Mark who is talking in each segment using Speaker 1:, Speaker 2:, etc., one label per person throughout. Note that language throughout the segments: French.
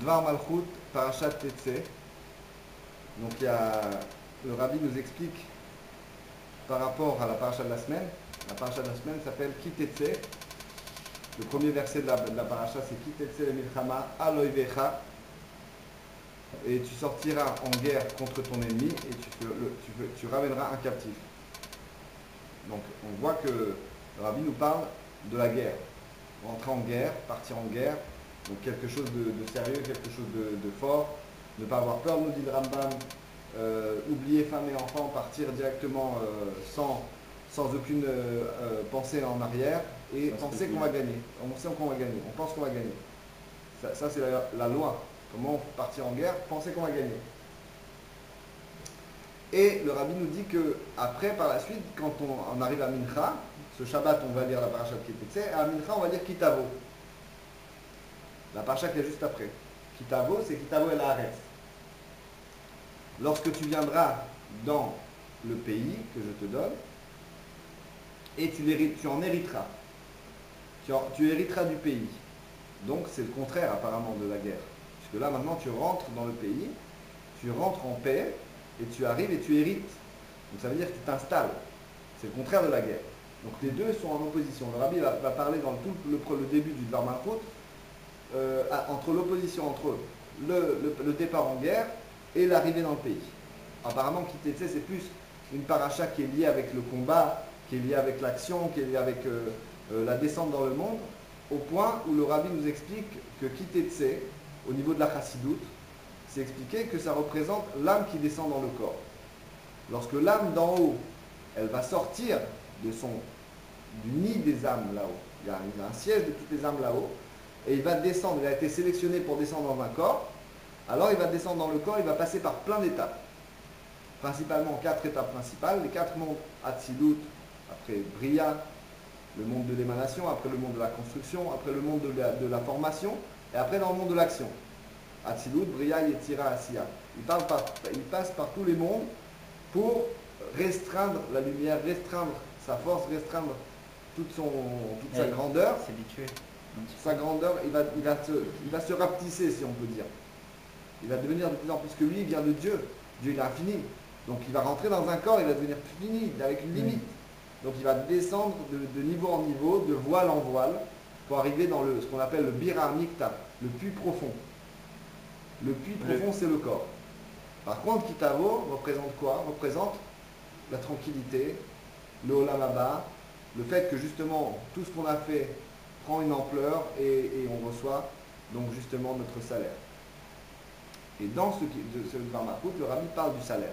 Speaker 1: Dvar Malchut, Parashat Tetzé. Donc le Rabbi nous explique par rapport à la paracha de la semaine. La paracha de la semaine s'appelle Ki Tetzé. Le premier verset de la paracha, c'est Ki Tetzé le Milchama Aloivecha. Et tu sortiras en guerre contre ton ennemi et tu ramèneras un captif. Donc on voit que le Rabbi nous parle de la guerre. Rentrer en guerre, partir en guerre. Donc quelque chose de sérieux, quelque chose de fort. Ne pas avoir peur, nous dit le Rambam. Oublier femmes et enfants, partir directement sans aucune pensée en arrière et penser qu'on va gagner. On sait qu'on va gagner, on pense qu'on va gagner. Ça c'est la loi. Comment partir en guerre, penser qu'on va gagner. Et le Rabbi nous dit que après, par la suite, quand on arrive à Mincha, ce Shabbat on va lire la paracha de Ki Tetzé, et à Mincha on va lire Ki Tavo. La paracha qui est juste après. Ki Tavo, c'est Ki Tavo el Haaretz. Lorsque tu viendras dans le pays que je te donne, et tu en hériteras. Tu hériteras du pays. Donc c'est le contraire apparemment de la guerre. Puisque là maintenant tu rentres dans le pays, tu rentres en paix, et tu arrives et tu hérites. Donc ça veut dire que tu t'installes. C'est le contraire de la guerre. Donc les deux sont en opposition. Le Rabbi va parler dans tout le début du Dvar Malchut entre l'opposition entre le départ en guerre et l'arrivée dans le pays. Apparemment, Ki Tetzé, c'est plus une paracha qui est liée avec le combat, qui est liée avec l'action, qui est liée avec la descente dans le monde, au point où le Rabbi nous explique que Ki Tetzé, au niveau de la Chassidoute, c'est expliqué que ça représente l'âme qui descend dans le corps. Lorsque l'âme d'en haut, elle va sortir du nid des âmes là-haut, il y a un siège de toutes les âmes là-haut, et il va descendre, il a été sélectionné pour descendre dans un corps, alors il va descendre dans le corps, il va passer par plein d'étapes. Principalement 4 étapes principales, les 4 mondes Hatzilut, après Bria, le monde de l'émanation, après le monde de la construction, après le monde de la formation, et après dans le monde de l'action. Hatzilut, Bria, Yetzira, Asiya. Il passe par tous les mondes pour restreindre la lumière, restreindre sa force, restreindre toute sa grandeur.
Speaker 2: S'habituer.
Speaker 1: Sa grandeur, il va se rapetisser, si on peut dire. Il va devenir de plus en plus que lui, il vient de Dieu. Dieu, il est infini. Donc il va rentrer dans un corps, il va devenir fini, avec une limite. Donc il va descendre de niveau en niveau, de voile en voile, pour arriver dans ce qu'on appelle le Bira Mikta, le puits profond. Le puits profond, c'est le corps. Par contre, Ki Tavo représente quoi? Représente la tranquillité, le Olam Haba, le fait que justement tout ce qu'on a fait prend une ampleur et on reçoit donc justement notre salaire. Et dans ce Dvar Malchut, le Rabbi parle du salaire.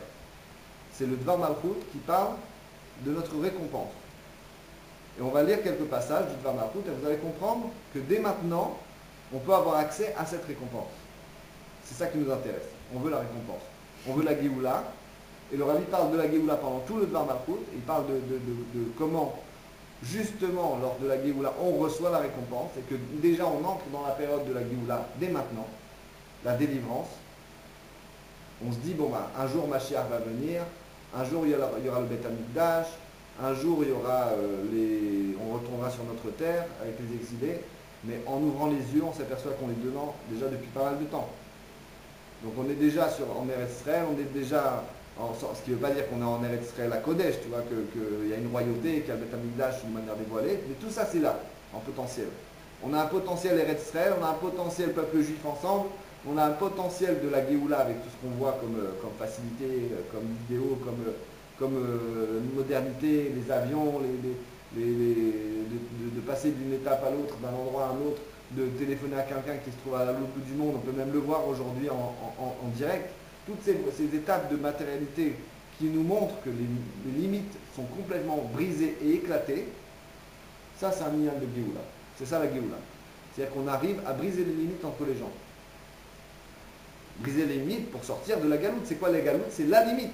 Speaker 1: C'est le Dvar Malchut qui parle de notre récompense. Et on va lire quelques passages du Dvar Malchut et vous allez comprendre que dès maintenant, on peut avoir accès à cette récompense. C'est ça qui nous intéresse. On veut la récompense. On veut la Géoula. Et le Rabbi parle de la Géoula pendant tout le Dvar Malchut. Il parle de comment, justement, lors de la Géoula, on reçoit la récompense. Et que déjà, on entre dans la période de la Géoula dès maintenant. La délivrance. On se dit, bon, un jour Mashiach va venir. Un jour, il y aura le Beth Amikdash. Un jour, il y aura on retournera sur notre terre avec les exilés. Mais en ouvrant les yeux, on s'aperçoit qu'on est dedans déjà depuis pas mal de temps. Donc on est déjà en Eretz Israël, on est déjà, ce qui ne veut pas dire qu'on est en Eretz Israël à Kodesh, tu vois, qu'il y a une royauté, qu'il y a le Beth Amikdash d'une manière dévoilée, mais tout ça c'est là, en potentiel. On a un potentiel Eretz Israël, on a un potentiel peuple juif ensemble, on a un potentiel de la Géoula avec tout ce qu'on voit comme facilité, comme vidéo, comme modernité, les avions, de passer d'une étape à l'autre, d'un endroit à un autre, de téléphoner à quelqu'un qui se trouve à l'autre bout du monde, on peut même le voir aujourd'hui en direct. Toutes ces étapes de matérialité qui nous montrent que les limites sont complètement brisées et éclatées, ça c'est un minyan de Géoula. C'est ça la Géoula. C'est-à-dire qu'on arrive à briser les limites entre les gens. Briser les limites pour sortir de la galoute. C'est quoi la galoute? C'est la limite.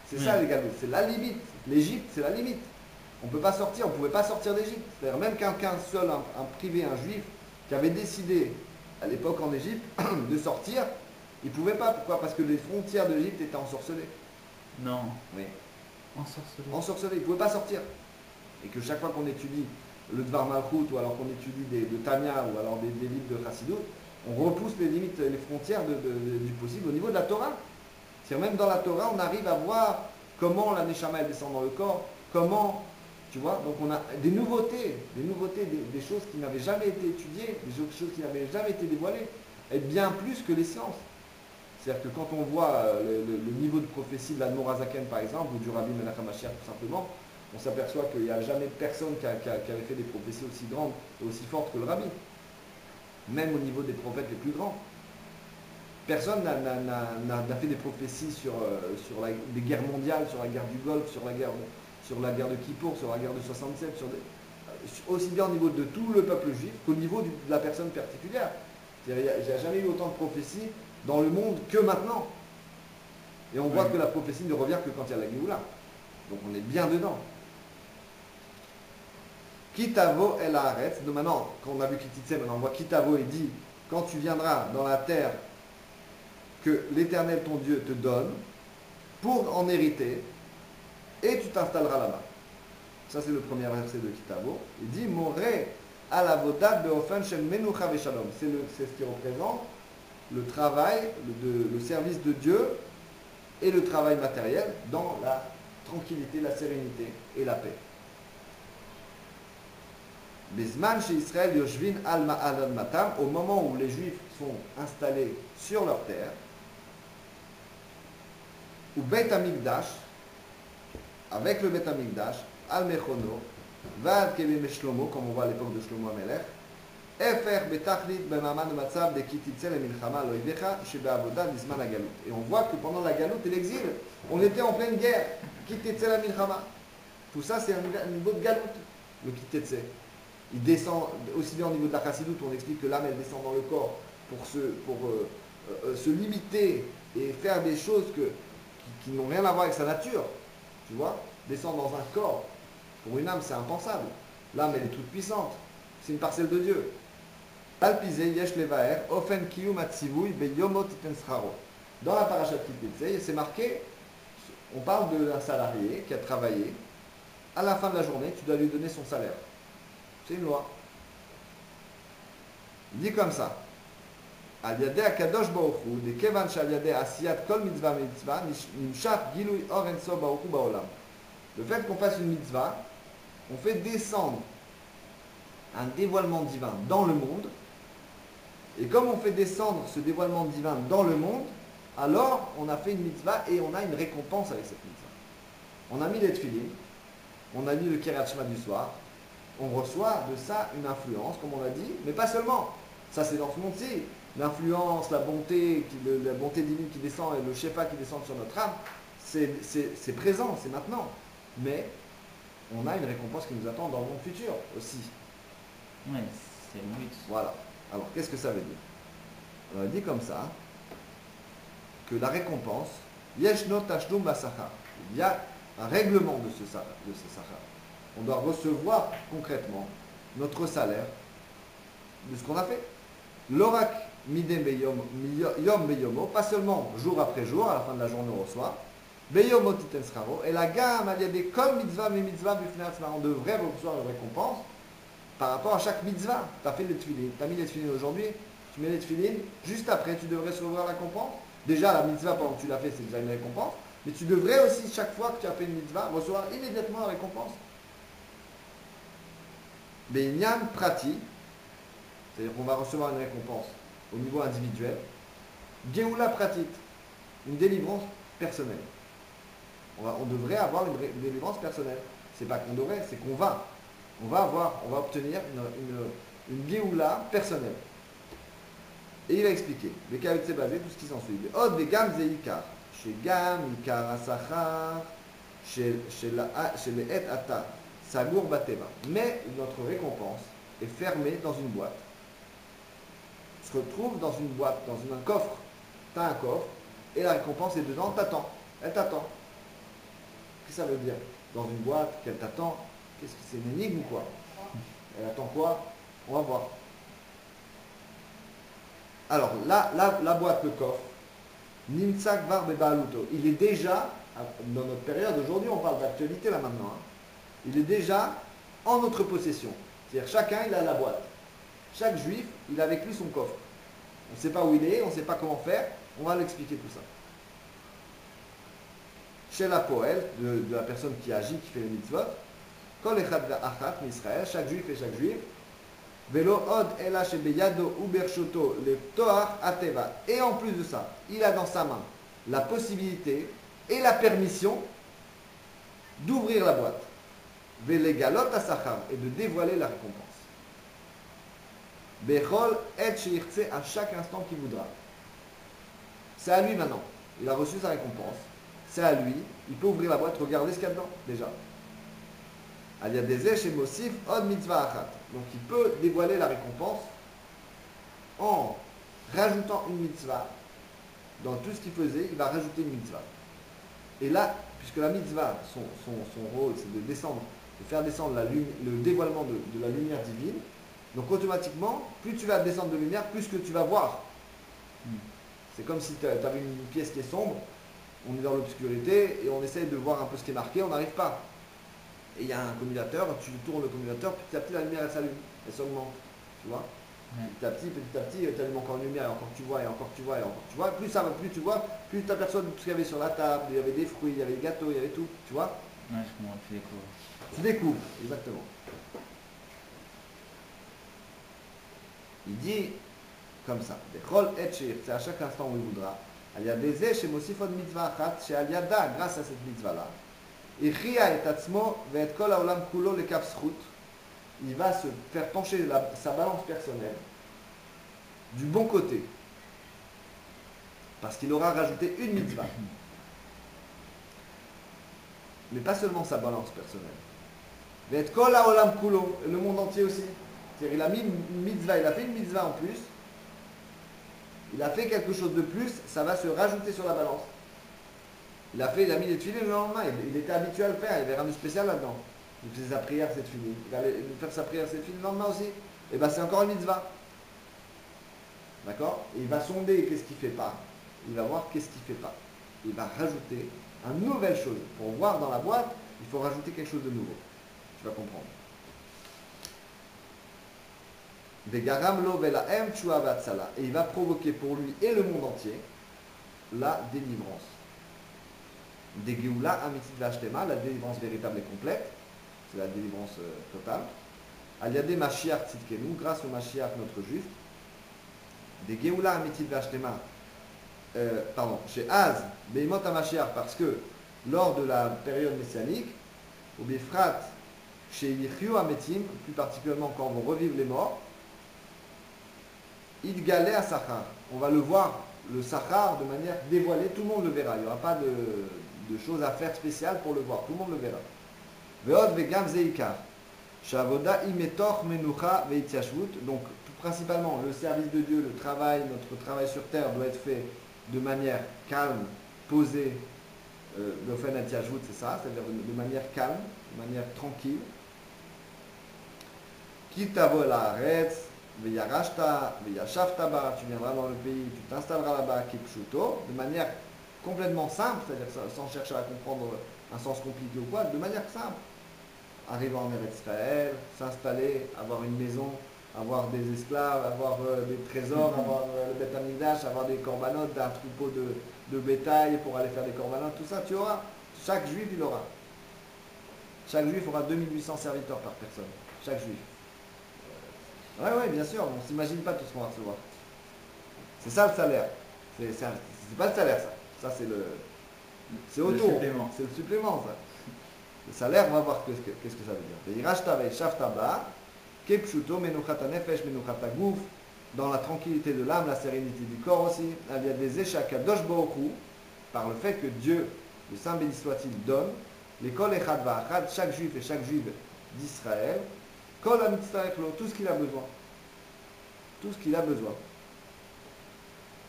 Speaker 1: C'est ça les galoutes, c'est la limite. L'Égypte, c'est la limite. On ne peut pas sortir, on ne pouvait pas sortir d'Égypte. C'est-à-dire même quelqu'un seul, un privé, un juif, qui avait décidé, à l'époque en Égypte, de sortir, il ne pouvait pas. Pourquoi? Parce que les frontières de l'Égypte étaient ensorcelées.
Speaker 2: Non.
Speaker 1: Oui.
Speaker 2: Ensorcelées.
Speaker 1: Ensorcelées, il ne pouvait pas sortir. Et que chaque fois qu'on étudie le Dvar Malchut, ou alors qu'on étudie de Tanya, ou alors des livres de Chassidut, On repousse les limites, les frontières du possible au niveau de la Torah. C'est-à-dire même dans la Torah, on arrive à voir comment la Neshama elle descend dans le corps, comment, tu vois, donc on a des nouveautés, des choses qui n'avaient jamais été étudiées, des choses qui n'avaient jamais été dévoilées, et bien plus que les sciences. C'est-à-dire que quand on voit le niveau de prophétie de l'Admor Hazaken par exemple, ou du Rabbi Menachem Mashiach tout simplement, on s'aperçoit qu'il n'y a jamais personne qui avait fait des prophéties aussi grandes et aussi fortes que le Rabbi. Même au niveau des prophètes les plus grands. Personne n'a fait des prophéties sur des guerres mondiales, sur la guerre du Golfe, sur la guerre de Kippour, sur la guerre de 67, aussi bien au niveau de tout le peuple juif qu'au niveau de la personne particulière. Il n'y a jamais eu autant de prophéties dans le monde que maintenant. Et on voit que la prophétie ne revient que quand il y a la Géoula. Donc on est bien dedans. Kitavo el haaretz. Donc maintenant, quand on a vu Kititse, maintenant on voit Kitavo et dit, quand tu viendras dans la terre que l'Éternel ton Dieu te donne pour en hériter, et tu t'installeras là-bas. Ça c'est le premier verset de Kitavo. Il dit Moré à la vodad beofen shem menucha veshalom. C'est ce qui représente le travail, le service de Dieu et le travail matériel dans la tranquillité, la sérénité et la paix. Bisman chez Israël yoshvin al ma'adon matam, au moment où les Juifs sont installés sur leur terre, ou Beit Hamikdash, avec le Beit Hamikdash, al mechono, vad kevim Shlomo, comme on voit à l'époque de Shlomo Amelech, efer betachlit bemaman matzav de kititzel milchama loidecha shebeavoda bisman hagalut. Et on voit que pendant la galoute et l'exil, on était en pleine guerre. Kititzel milchama. Tout ça, c'est un niveau de galoute, le kititzel. Il descend aussi bien au niveau de la chassidoute, on explique que l'âme elle descend dans le corps pour se limiter et faire des choses qui n'ont rien à voir avec sa nature. Tu vois, descendre dans un corps, pour une âme c'est impensable. L'âme elle est toute puissante, c'est une parcelle de Dieu. Alpizé yesh levaer ofen kiyum atzivui beyomot iten scharo. Dans la parashat Kititze, c'est marqué, on parle d'un salarié qui a travaillé, à la fin de la journée, tu dois lui donner son salaire. C'est une loi. Il dit comme ça. Al yadeh akadosh baruch hu, de kevan shal yadeh asiyat kol mitzvah mitzvah, nimshach gilui or enso baruch hu baolam. Le fait qu'on fasse une mitzvah, on fait descendre un dévoilement divin dans le monde. Et comme on fait descendre ce dévoilement divin dans le monde, alors on a fait une mitzvah et on a une récompense avec cette mitzvah. On a mis les tefilines, on a mis le Kiryat Shema du soir, on reçoit de ça une influence, comme on l'a dit, mais pas seulement. Ça c'est dans ce monde-ci. L'influence, la bonté divine qui descend et le shefa qui descend sur notre âme, c'est présent, c'est maintenant. Mais on a une récompense qui nous attend dans le monde futur aussi.
Speaker 2: Ouais, c'est le but.
Speaker 1: Voilà. Alors, qu'est-ce que ça veut dire? On a dit comme ça que la récompense, yeshno tashlum basachar. Il y a un règlement de ce sachar. On doit recevoir concrètement notre salaire de ce qu'on a fait. L'orak midem yom beyomo, pas seulement jour après jour, à la fin de la journée on reçoit, beyomo titen scharo, et la gamme, il y a des comme mitzvah, mais mitzvah, on devrait recevoir une récompense par rapport à chaque mitzvah. Tu as fait les tefilines, tu as mis les tefilines aujourd'hui, tu mets les tefilines, juste après tu devrais recevoir la récompense. Déjà la mitzvah pendant que tu l'as fait, c'est déjà une récompense, mais tu devrais aussi chaque fois que tu as fait une mitzvah recevoir immédiatement la récompense. Beinyan prati, c'est-à-dire qu'on va recevoir une récompense au niveau individuel. Geoula pratit, une délivrance personnelle. On devrait avoir une délivrance personnelle. C'est pas qu'on devrait, c'est qu'on va. On va obtenir une Géoula personnelle. Et il va expliquer. Les Kavitse basé, tout ce qui s'ensuit. Od de Gam Zeikar. Chez Gam, Ikar Asachar, chez les Et Ata, Sagour Bateva. Mais notre récompense est fermée dans une boîte. Se retrouve dans une boîte, dans un coffre. Tu as un coffre, et la récompense est dedans, t'attends. Elle t'attend. Qu'est-ce que ça veut dire? Dans une boîte, qu'elle t'attend. Qu'est-ce que c'est, une énigme ou quoi? Elle attend quoi? On va voir. Alors, la boîte, le coffre, Nimtsak var bebaluto, il est déjà, dans notre période, aujourd'hui on parle d'actualité là maintenant, il est déjà en notre possession. C'est-à-dire chacun il a la boîte. Chaque juif, il a avec lui son coffre. On ne sait pas où il est, on ne sait pas comment faire, on va l'expliquer tout ça. Chez la poël, de la personne qui agit, qui fait les mitzvot, kol echad v'achat m'Israël, chaque juif et chaque juive, velo od ela shebeyado ubershoto le toar ateva. Et en plus de ça, il a dans sa main la possibilité et la permission d'ouvrir la boîte, velegalot asachar, et de dévoiler la récompense. Bechol et sheirtse, à chaque instant qu'il voudra. C'est à lui maintenant. Il a reçu sa récompense. C'est à lui. Il peut ouvrir la boîte, regarder ce qu'il y a dedans, déjà. Aliadezeh chez Mosif, od mitzvah achat. Donc il peut dévoiler la récompense en rajoutant une mitzvah. Dans tout ce qu'il faisait, il va rajouter une mitzvah. Et là, puisque la mitzvah, son rôle, c'est de descendre, de faire descendre le dévoilement de la lumière divine. Donc automatiquement, plus tu vas descendre de lumière, plus que tu vas voir. C'est comme si tu avais une pièce qui est sombre, on est dans l'obscurité et on essaye de voir un peu ce qui est marqué, on n'arrive pas. Et il y a un commutateur, tu tournes le commutateur, petit à petit la lumière elle s'allume, elle s'augmente. Tu vois, petit à petit, tu allumes encore une lumière et encore tu vois, et encore tu vois, et encore tu vois. Plus ça va, plus tu vois, plus tu aperçois tout ce qu'il y avait sur la table, il y avait des fruits, il y avait des gâteaux, il y avait tout. Tu vois.
Speaker 2: Ouais, je comprends, tu découvres.
Speaker 1: Tu découvres, exactement. Il dit comme ça, c'est à chaque instant où il voudra. Il y a des chez Mosifon mitzvah achat, chez Aliada, grâce à cette mitzvah-là, il va se faire pencher sa balance personnelle du bon côté, parce qu'il aura rajouté une mitzvah. Mais pas seulement sa balance personnelle. Le monde entier aussi. C'est-à-dire, il a mis une mitzvah, il a fait une mitzvah en plus. Il a fait quelque chose de plus, ça va se rajouter sur la balance. Il a mis les tefilines le lendemain, il était habitué à le faire, il n'y avait rien de spécial là-dedans. Il faisait sa prière cette fille. Il allait faire sa prière cette fille le lendemain aussi. Et bien c'est encore une mitzvah. D'accord. Et il va sonder qu'est-ce qu'il ne fait pas. Il va voir qu'est-ce qu'il ne fait pas. Il va rajouter une nouvelle chose. Pour voir dans la boîte, il faut rajouter quelque chose de nouveau. Tu vas comprendre. Et il va provoquer pour lui et le monde entier la délivrance. Des Géoula Amitit Vashtema, la délivrance véritable et complète, c'est la délivrance totale. Aliade Mashiach Tzidkenu, grâce au Mashiach notre juste. Des Géoula Amitit Vashtema, chez Az, Beimot Mashiach, parce que lors de la période messianique, au Bifrat, chez Yichyu Ametim, plus particulièrement quand on revive les morts, Idgalé à Sachar, on va le voir, le Sachar, de manière dévoilée, tout le monde le verra, il n'y aura pas de choses à faire spéciales pour le voir, tout le monde le verra. Veod vegam zeikar, shavoda imetor menucha veitiashvut, donc tout principalement le service de Dieu, le travail, notre travail sur terre doit être fait de manière calme, posée, le fen atiashvut c'est ça, c'est-à-dire de manière calme, de manière tranquille. Kitavo la aretz, veyarashta, veyashavta ba, tu viendras dans le pays, tu t'installeras là-bas, kipshuto, de manière complètement simple, c'est-à-dire sans chercher à comprendre un sens compliqué ou quoi, de manière simple. Arriver en Eretz Israël, s'installer, avoir une maison, avoir des esclaves, avoir des trésors, avoir le Beth Amikdash, avoir des corbanotes, un troupeau de bétail pour aller faire des corbanotes, tout ça tu auras. Chaque juif il aura. Chaque juif aura 2800 serviteurs par personne. Chaque juif. Ouais, bien sûr, on ne s'imagine pas tout ce qu'on va recevoir. C'est ça le salaire. C'est pas le salaire ça. Ça, c'est autour. C'est le supplément, ça. Le salaire, on va voir qu'est-ce que ça veut dire. Dans la tranquillité de l'âme, la sérénité du corps aussi. Il y a des échecs par le fait que Dieu, le Saint béni soit-il, donne les kol echad va'achad, chaque juif et chaque juive d'Israël, kol hamitzarech lo, tout ce qu'il a besoin. Tout ce qu'il a besoin.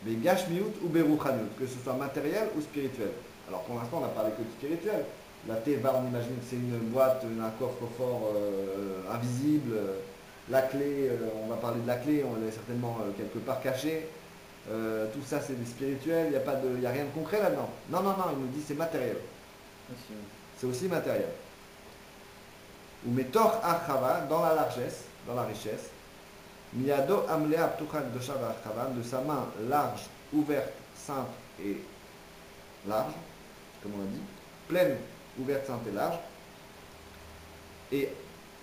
Speaker 1: Gashmiut ou beruchaniut, que ce soit matériel ou spirituel. Alors pour l'instant, on n'a parlé que du spirituel. La teva, on imagine que c'est une boîte, un coffre-fort invisible. La clé, on va parler de la clé, on est certainement quelque part cachée. Tout ça, c'est du spirituel, il n'y a rien de concret là-dedans. Non, il nous dit c'est matériel. C'est aussi matériel. Ou metor achava, dans la largesse, dans la richesse. Miyado amlea ptuchan dosha v'achavan, de sa main large, ouverte, sainte et large, comme on a dit, pleine, ouverte, sainte et large. Et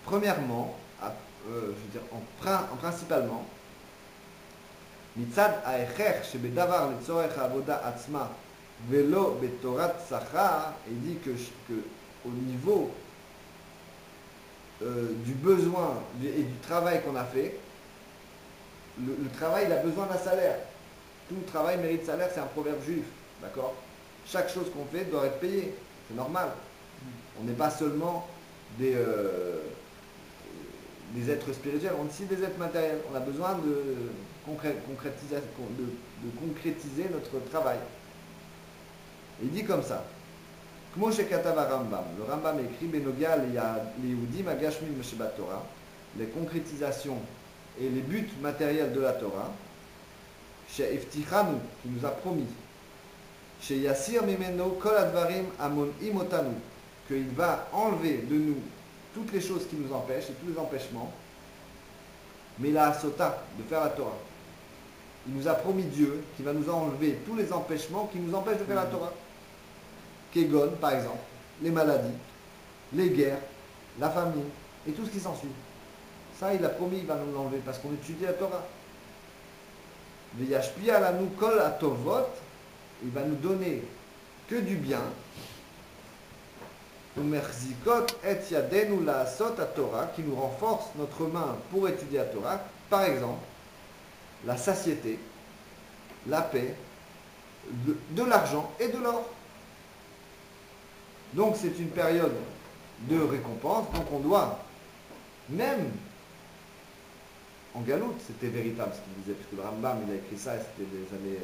Speaker 1: premièrement, je veux dire principalement, מצד ההכרח שבדבר לצורך העבודה עצמה ולא בתורת שכר, il dit que au niveau du besoin et du travail qu'on a fait, le travail il a besoin d'un salaire. Tout travail mérite salaire, c'est un proverbe juif, d'accord? Chaque chose qu'on fait doit être payée, c'est normal. On n'est pas seulement des êtres spirituels, on est aussi des êtres matériels. On a besoin de concrétiser notre travail. Il dit comme ça. Kmo shekatava Rambam. Le Rambam écrit Benogia Yehudim Agashmim Sheba Torah, les concrétisations et les buts matériels de la Torah, chez Iftichanu, qui nous a promis, chez Yassir Mimeno Kol Advarim Amon Imotanu, qu'il va enlever de nous toutes les choses qui nous empêchent et tous les empêchements, mais la sota, de faire la Torah. Il nous a promis Dieu qui va nous enlever tous les empêchements qui nous empêchent de faire la Torah. Kegon, par exemple, les maladies, les guerres, la famine et tout ce qui s'ensuit. Ça, il a promis, il va nous l'enlever parce qu'on étudie la Torah. Veyashpia lanu kol atovot, il va nous donner que du bien. Umerzikot et yadenu laasot à Torah, qui nous renforce notre main pour étudier la Torah. Par exemple, la satiété, la paix, de l'argent et de l'or. Donc c'est une période de récompense, donc on doit, même en galoute, c'était véritable ce qu'il disait, puisque le Rambam il a écrit ça, et c'était des années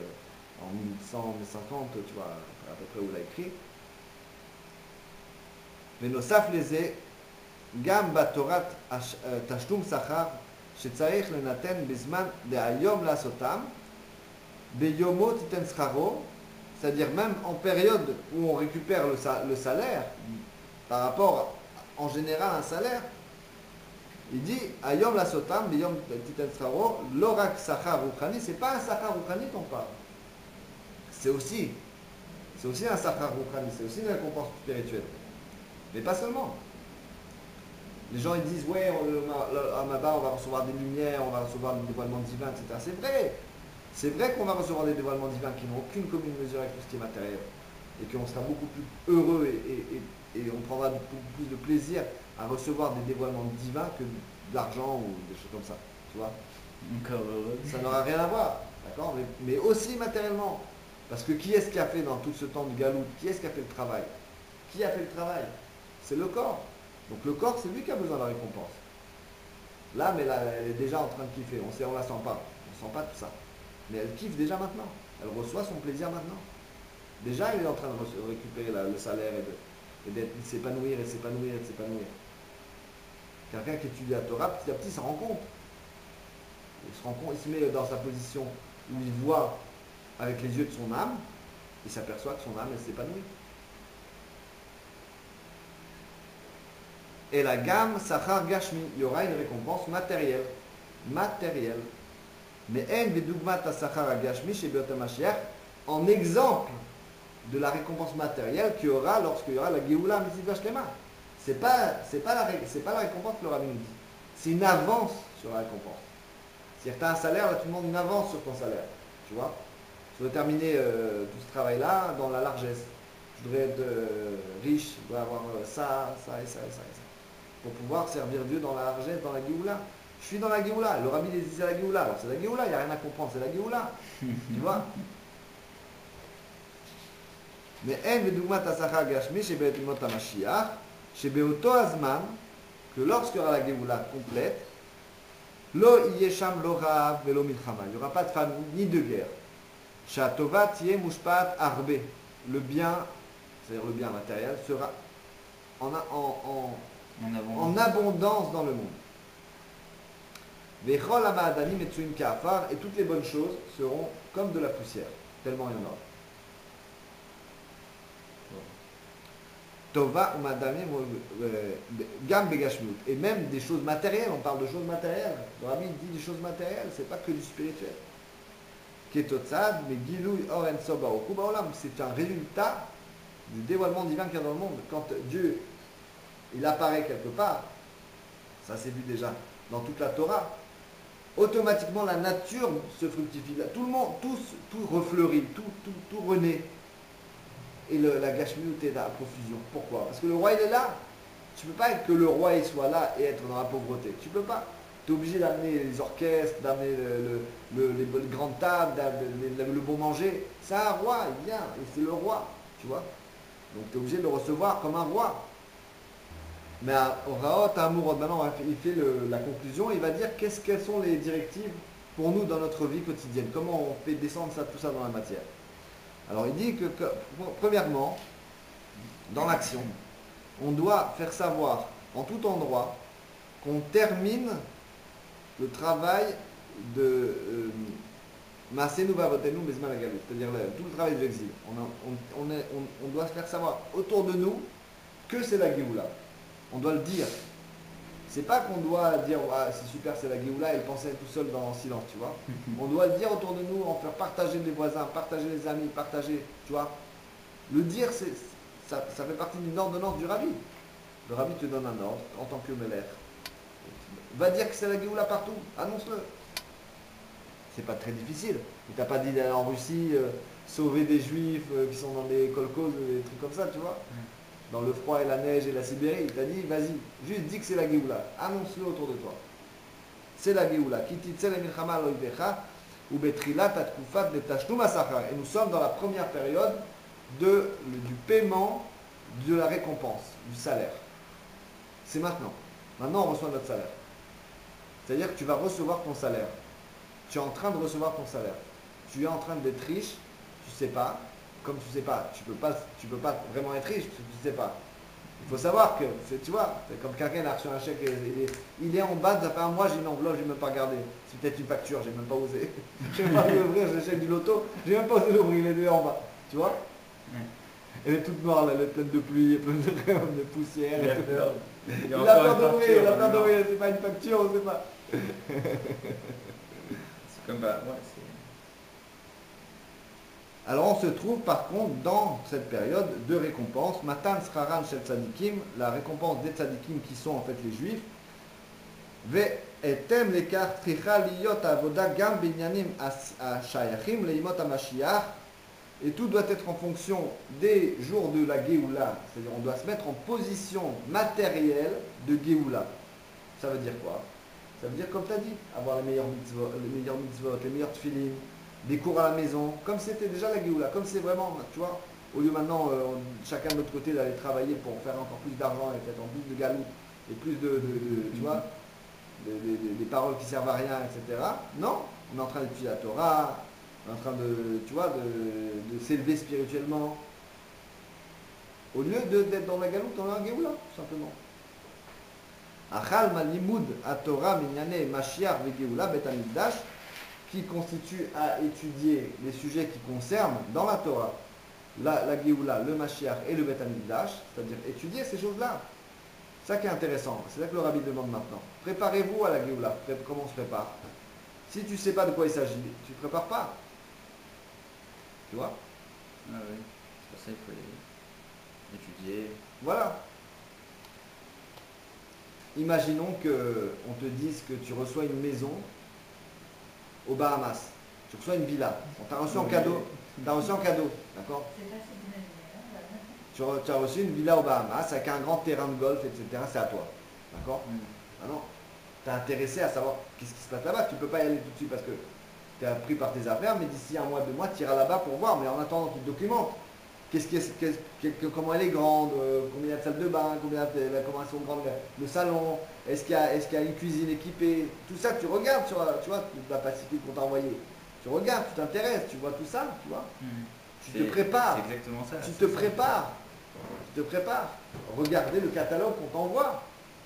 Speaker 1: en 1100, 1050, tu vois, à peu près où il a écrit. ונוסף לזה, גם בתורת תשלום שכר שצריך לנתן בזמן דהיום לעשותם, ביומו תיתן שכרו, c'est-à-dire même en période où on récupère le salaire, par rapport en général à un salaire, il dit ayom לעשותם, ביום תיתן שכרו, לא רק שכר רוחני, c'est pas un שכר רוחני qu'on parle, c'est aussi un שכר רוחני, c'est aussi une récompense spirituelle. Mais pas seulement. Les gens ils disent ouais, à Maba on va recevoir des lumières, on va recevoir des dévoilements divins, etc. C'est vrai. C'est vrai qu'on va recevoir des dévoilements divins qui n'ont aucune commune mesure avec tout ce qui est matériel. Et qu'on sera beaucoup plus heureux et on prendra beaucoup plus de plaisir à recevoir des dévoilements divins que de l'argent ou des choses comme ça. Tu vois? Ça n'aura rien à voir. D'accord? Mais aussi matériellement. Parce que qui est-ce qui a fait dans tout ce temps de galoute? Qui est-ce qui a fait le travail? Qui a fait le travail? C'est le corps. Donc le corps, c'est lui qui a besoin de la récompense. L'âme, elle est déjà en train de kiffer. On la sent pas. On ne sent pas tout ça. Mais elle kiffe déjà maintenant. Elle reçoit son plaisir maintenant. Déjà, il est en train de récupérer le salaire et de s'épanouir et s'épanouir et s'épanouir. Quelqu'un qui étudie la Torah, petit à petit, se rend compte. Il se met dans sa position où il voit avec les yeux de son âme, il s'aperçoit que son âme, elle s'épanouit. Et la gamme Sachar Gashmi, il y aura une récompense matérielle. Mais en vedugmat Sachar Gashmi chez Beot HaMashiach, en exemple de la récompense matérielle qu'il y aura lorsqu'il y aura la Géoula Mitzvah Shlema. C'est pas la récompense que le Rabbi nous dit. C'est une avance sur la récompense. C'est-à-dire que tu as un salaire, là tu demandes une avance sur ton salaire. Tu vois? Je voudrais terminer tout ce travail-là dans la largesse. Je voudrais être riche, je dois avoir ça et ça. Pour pouvoir servir Dieu dans la largesse, dans la Géoula. Je suis dans la Géoula. Le Rabbi disait la Géoula. Alors c'est la Géoula, il n'y a rien à comprendre, c'est la Géoula. Tu vois? Mais en vedugmat asachar gashmi chez Beot HaMashiach, chez Beoto Azman, que lorsqu'il y aura la Géoula complète, lo yesham lo ra'av velo milchama. Il n'y aura pas de famine ni de guerre. Shatovat yeh mushpat arbe. Le bien, c'est-à-dire le bien matériel, sera en abondance dans le monde. Vechol hama'adanim etzuim ka'afar, et toutes les bonnes choses seront comme de la poussière, tellement il y en aura. Tova ou Madame Gam Begashmut. Et même des choses matérielles, on parle de choses matérielles. Le Rabbi dit des choses matérielles, c'est pas que du spirituel. Ketotzad, mais Gilou Oren Soba Okuba Olam, c'est un résultat du dévoilement divin qu'il y a dans le monde. Quand Dieu il apparaît quelque part, ça s'est vu déjà dans toute la Torah, automatiquement la nature se fructifie. Tout le monde, tout refleurit, tout renaît. Et la Gashmiut est à profusion. Pourquoi? Parce que le roi il est là. Tu ne peux pas être que le roi il soit là et être dans la pauvreté. Tu ne peux pas. Tu es obligé d'amener les orchestres, d'amener les grandes tables, le bon manger. C'est un roi, il vient, et c'est le roi, tu vois. Donc tu es obligé de le recevoir comme un roi. Mais au Raot Amourod, maintenant il fait la conclusion, il va dire quelles sont les directives pour nous dans notre vie quotidienne. Comment on fait descendre tout ça dans la matière. Alors il dit que premièrement, dans l'action, on doit faire savoir en tout endroit qu'on termine le travail de Maasenu Vavotenu Bezman Agalut, c'est-à-dire tout le travail de l'exil. On doit se faire savoir autour de nous que c'est la Géoula. On doit le dire. C'est pas qu'on doit dire ah, c'est super, c'est la Géoula et le penser tout seul dans le silence, tu vois. On doit le dire autour de nous, en faire partager les voisins, partager les amis, partager, tu vois. Le dire, ça fait partie d'une ordonnance du Rabbi. Le Rabbi te donne un ordre en tant que Melech. Va dire que c'est la Géoula partout, annonce-le. C'est pas très difficile. Il t'a pas dit d'aller en Russie, sauver des juifs qui sont dans des kolkhozes, des trucs comme ça, tu vois. Dans le froid et la neige et la Sibérie, il t'a dit, vas-y, juste dis que c'est la Géoula, annonce-le autour de toi. C'est la Géoula. Et nous sommes dans la première période du paiement de la récompense, du salaire. C'est maintenant. Maintenant, on reçoit notre salaire. C'est-à-dire que tu vas recevoir ton salaire. Tu es en train de recevoir ton salaire. Tu es en train d'être riche, tu ne sais pas. Comme tu ne sais pas, tu peux pas vraiment être riche parce que tu ne sais pas. Il faut savoir que, tu vois, c'est comme quelqu'un a reçu un chèque, il est en bas, ça fait un mois, j'ai une enveloppe, je n'ai même pas regardé. C'est peut-être une facture, j'ai même pas osé. Je n'ai même pas osé ouvrir, j'ai le chèque du loto, j'ai même pas osé l'ouvrir, il est deux en bas. Tu vois? Elle est toute noire, là, elle est pleine de pluie, pleine de poussière. Il a peur d'ouvrir, c'est pas une facture, on ne sait pas.
Speaker 2: C'est comme bah, ouais, c'est...
Speaker 1: Alors on se trouve par contre dans cette période de récompense, Matan Sraran Shel Tzadikim, la récompense des Tzadikim qui sont en fait les Juifs, Ve etem lekar tricha liyot avoda gam binyanim ashayachim leimot hamashiach, et tout doit être en fonction des jours de la Géoula, c'est-à-dire on doit se mettre en position matérielle de Géoula. Ça veut dire quoi? Ça veut dire comme tu as dit, avoir les meilleurs mitzvot, les meilleurs tefillim, des cours à la maison, comme c'était déjà la Géoula, comme c'est vraiment, tu vois, au lieu maintenant, chacun de notre côté d'aller travailler pour faire encore plus d'argent et peut-être en plus de galou, et plus tu vois, des paroles qui servent à rien, etc. Non, on est en train d'étudier la Torah, on est en train de, tu vois, de s'élever spirituellement, au lieu d'être dans la galoute, dans la Géoula, tout simplement. Achal malimud à Torah minyane Mashiach veGeoula bet Hamikdash, qui constitue à étudier les sujets qui concernent dans la Torah, la Géoula, le Mashiach et le Bet Hamikdash, c'est-à-dire étudier ces choses-là. C'est ça qui est intéressant, c'est ça que le Rabbi demande maintenant. Préparez-vous à la Géoula, comment on se prépare. Si tu ne sais pas de quoi il s'agit, tu ne te prépares pas. Tu vois?
Speaker 2: Ah oui, c'est pour ça qu'il faut étudier.
Speaker 1: Voilà. Imaginons qu'on te dise que tu reçois une maison aux Bahamas. Tu reçois une villa. On t'a reçu en cadeau. T'as reçu en cadeau, d'accord? Tu as reçu une villa aux Bahamas avec un grand terrain de golf, etc. C'est à toi. D'accord? Maintenant, tu es intéressé à savoir qu'est-ce qui se passe là-bas. Tu ne peux pas y aller tout de suite parce que tu es pris par tes affaires, mais d'ici un mois, 2 mois, tu iras là-bas pour voir. Mais en attendant, tu te documentes. Comment elle est grande, combien il y a de salles de bain, comment elles sont grandes, le salon, est-ce qu'il y a une cuisine équipée, tout ça tu regardes sur tu vois, la Pacifique qu'on t'a envoyé. Tu regardes, tu t'intéresses, tu vois tout ça, tu vois. Tu te prépares.
Speaker 2: C'est exactement ça.
Speaker 1: Tu te prépares. Tu te prépares. Regardez le catalogue qu'on t'envoie.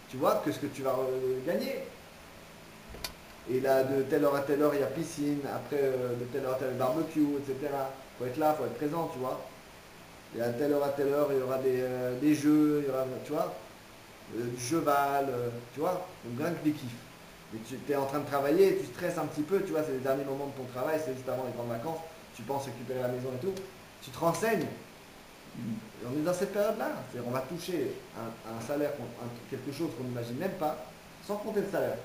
Speaker 1: Tu vois que ce que tu vas gagner. Et là, de telle heure à telle heure, il y a piscine. Après, de telle heure à telle heure, barbecue, etc. Il faut être là, il faut être présent, tu vois. Et à telle heure, il y aura des jeux, il y aura, tu vois, du cheval, tu vois, donc rien que des kiffs. Mais tu es en train de travailler, tu stresses un petit peu, tu vois, c'est les derniers moments de ton travail, c'est juste avant les grandes vacances, tu penses récupérer la maison et tout, tu te renseignes. Et on est dans cette période-là, c'est-à-dire on va toucher un salaire, quelque chose qu'on n'imagine même pas, sans compter le salaire.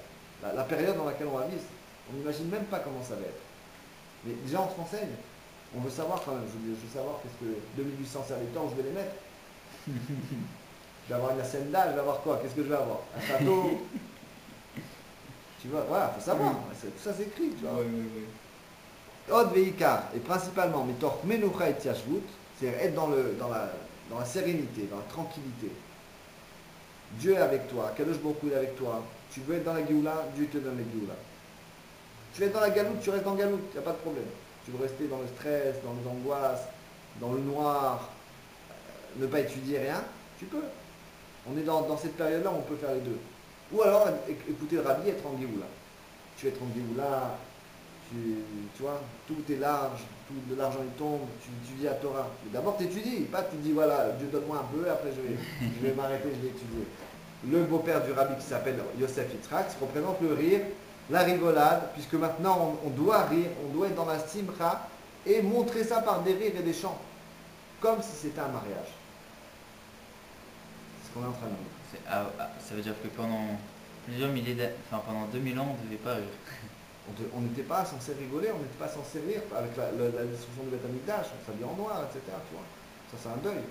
Speaker 1: La période dans laquelle on va vivre, on n'imagine même pas comment ça va être. Mais déjà on se renseigne, on veut savoir quand même, je veux savoir qu'est-ce que 2800 serviteurs, où je vais les mettre. Je vais avoir une hacienda, je vais avoir quoi? Qu'est-ce que je vais avoir? Un château? Tu vois, voilà, faut savoir. Tout ça c'est écrit, tu vois. Od veikar, et principalement, mitor menucha et tiashvut, c'est-à-dire être dans la sérénité, dans la tranquillité. Dieu est avec toi, Kadosh Baruch Hu est avec toi. Tu veux être dans la Géoula, Dieu te donne la Géoula. Tu veux être dans la galoute, tu restes dans la galoute, il n'y a pas de problème. Tu veux rester dans le stress, dans les angoisses, dans le noir, ne pas étudier rien, tu peux. On est dans cette période-là où on peut faire les deux. Ou alors écouter le rabbi et être en Géoula. Tu es en Géoula, tu vois, tout est large, tout de l'argent il tombe, tu étudies la Torah. Mais d'abord tu étudies, pas tu dis voilà, Dieu donne-moi un peu, après je vais m'arrêter, je vais étudier. Le beau-père du rabbi qui s'appelle Yosef Yitzhak représente le rire, la rigolade, puisque maintenant on doit rire, on doit être dans la simcha et montrer ça par des rires et des chants, comme si c'était un mariage. C'est ce qu'on est en train de dire.
Speaker 2: Ça veut dire que pendant plusieurs milliers d'années, enfin pendant 2000 ans, on ne devait pas rire.
Speaker 1: On n'était pas censé rigoler, on n'était pas censé rire avec la destruction du Beth Amikdash, on s'habille en noir, etc. Tu vois. Ça c'est un deuil.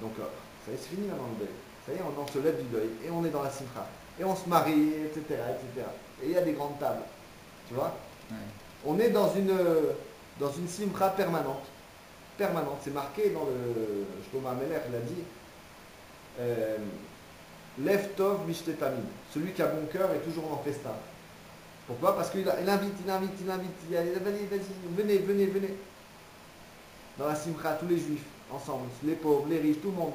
Speaker 1: Donc ça y est, c'est fini maintenant le deuil. Ça y est, on se lève du deuil et on est dans la simcha. Et on se marie, etc. etc. Et il y a des grandes tables. Tu vois.
Speaker 2: Ouais.
Speaker 1: On est dans une simcha permanente. Permanente. C'est marqué dans le Shlomo Ameler, il a dit Lev Tov Mishtetamid. Celui qui a bon cœur est toujours en festin. Pourquoi? Parce qu'il invite, il dit, vas-y, venez. Dans la simcha, tous les juifs, ensemble, les pauvres, les riches, tout le monde.